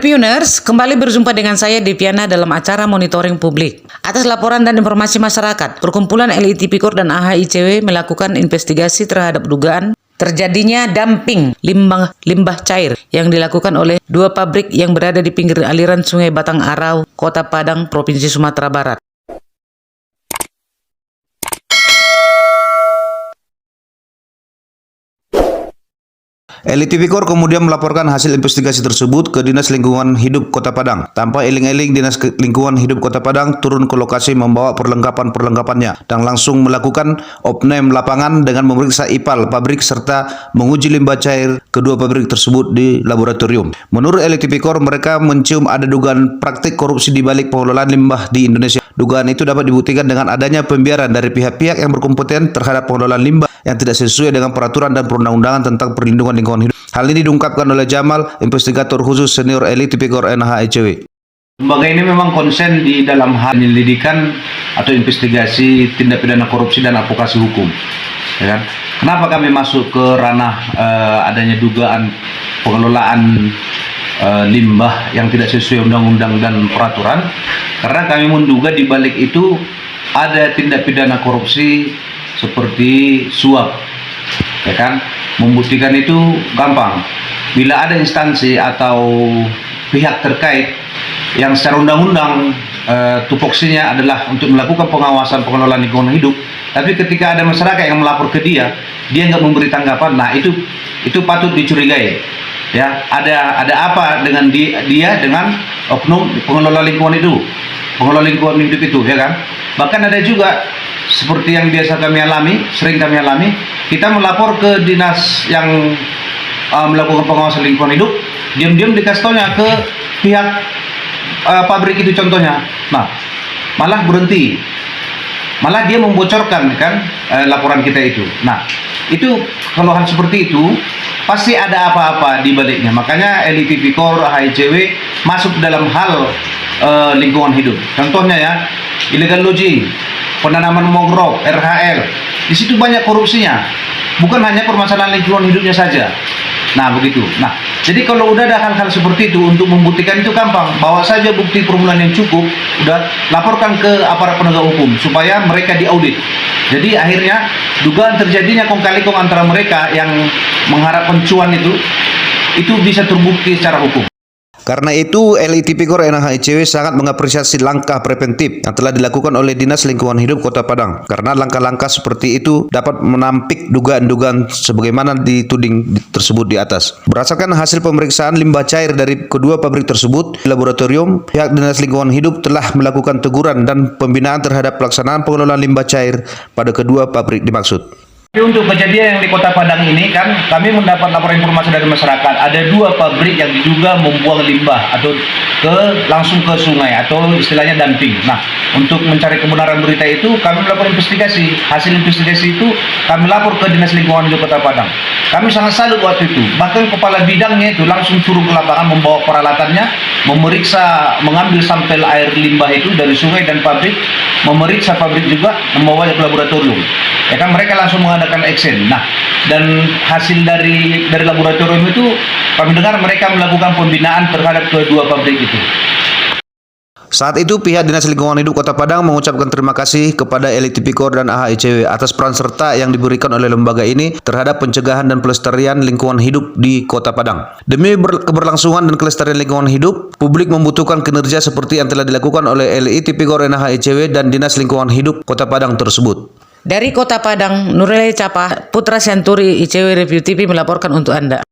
Reviewers, kembali berjumpa dengan saya Deviana dalam acara monitoring publik. Atas laporan dan informasi masyarakat, Perkumpulan LI Tipikor dan AHICW melakukan investigasi terhadap dugaan terjadinya dumping limbah cair yang dilakukan oleh dua pabrik yang berada di pinggir aliran Sungai Batang Arau, Kota Padang, Provinsi Sumatera Barat. LI Tipikor kemudian melaporkan hasil investigasi tersebut ke Dinas Lingkungan Hidup Kota Padang. Tanpa eling-eling, Dinas Lingkungan Hidup Kota Padang turun ke lokasi membawa perlengkapan-perlengkapannya dan langsung melakukan opname lapangan dengan memeriksa IPAL pabrik serta menguji limbah cair kedua pabrik tersebut di laboratorium. Menurut LI Tipikor, mereka mencium ada dugaan praktik korupsi di balik pengelolaan limbah di Indonesia. Dugaan itu dapat dibuktikan dengan adanya pembiaran dari pihak-pihak yang berkompeten terhadap pengelolaan limbah yang tidak sesuai dengan peraturan dan perundang-undangan tentang perlindungan lingkungan hidup. Hal ini diungkapkan oleh Jamal, investigator khusus senior LI Tipikor NHICW. Lembaga ini memang konsen di dalam hal penyelidikan atau investigasi tindak pidana korupsi dan advokasi hukum. Ya kan? Kenapa kami masuk ke ranah adanya dugaan pengelolaan limbah yang tidak sesuai undang-undang dan peraturan? Karena kami menduga di balik itu ada tindak pidana korupsi seperti suap, ya kan? Membuktikan itu gampang. Bila ada instansi atau pihak terkait yang secara undang-undang tupoksinya adalah untuk melakukan pengawasan pengelolaan lingkungan hidup, tapi ketika ada masyarakat yang melapor ke dia nggak memberi tanggapan, nah itu patut dicurigai. Ya, ada apa dengan dia dengan oknum pengelola lingkungan hidup itu, ya kan? Bahkan ada juga seperti yang biasa sering kami alami, kita melapor ke dinas yang melakukan pengawasan lingkungan hidup, diam-diam dikasih taunya ke pihak pabrik itu contohnya. Nah, malah berhenti. Malah dia membocorkan kan laporan kita itu. Nah, itu kalau hal seperti itu pasti ada apa-apa di baliknya. Makanya LI Tipikor, HICW masuk dalam hal lingkungan hidup. Contohnya ya, illegal logging, penanaman mangrove, RHL. Di situ banyak korupsinya. Bukan hanya permasalahan lingkungan hidupnya saja. Nah, begitu. Nah, jadi kalau udah ada hal-hal seperti itu, untuk membuktikan itu gampang. Bawa saja bukti permulaan yang cukup, udah laporkan ke aparat penegak hukum supaya mereka diaudit. Jadi akhirnya dugaan terjadinya kong kali kong antara mereka yang mengharapkan cuan itu bisa terbukti secara hukum. Karena itu, LI Tipikor NHICW sangat mengapresiasi langkah preventif yang telah dilakukan oleh Dinas Lingkungan Hidup Kota Padang. Karena langkah-langkah seperti itu dapat menampik dugaan-dugaan sebagaimana dituding tersebut di atas. Berdasarkan hasil pemeriksaan limbah cair dari kedua pabrik tersebut di laboratorium, pihak Dinas Lingkungan Hidup telah melakukan teguran dan pembinaan terhadap pelaksanaan pengelolaan limbah cair pada kedua pabrik dimaksud. Untuk kejadian yang di Kota Padang ini kan kami mendapat laporan informasi dari masyarakat, ada dua pabrik yang diduga membuang limbah atau langsung ke sungai atau istilahnya dumping. Nah, untuk mencari kebenaran berita itu kami melakukan investigasi. Hasil investigasi itu kami lapor ke Dinas Lingkungan Hidup Kota Padang. Kami sangat salut waktu itu. Bahkan kepala bidangnya itu langsung turun ke lapangan membawa peralatannya, mengambil sampel air limbah itu dari sungai dan pabrik, memeriksa pabrik juga, membawanya ke laboratorium. Ya kan, mereka langsung mengadakan action. Nah, dan hasil dari laboratorium itu kami dengar mereka melakukan pembinaan terhadap kedua pabrik itu. Saat itu, pihak Dinas Lingkungan Hidup Kota Padang mengucapkan terima kasih kepada LI Tipikor dan AHICW atas peran serta yang diberikan oleh lembaga ini terhadap pencegahan dan pelestarian lingkungan hidup di Kota Padang. Demi keberlangsungan dan kelestarian lingkungan hidup, publik membutuhkan kinerja seperti yang telah dilakukan oleh LI Tipikor NHICW dan Dinas Lingkungan Hidup Kota Padang tersebut. Dari Kota Padang, Nuril Capah, Putra Syanturi, ICW Review TV melaporkan untuk Anda.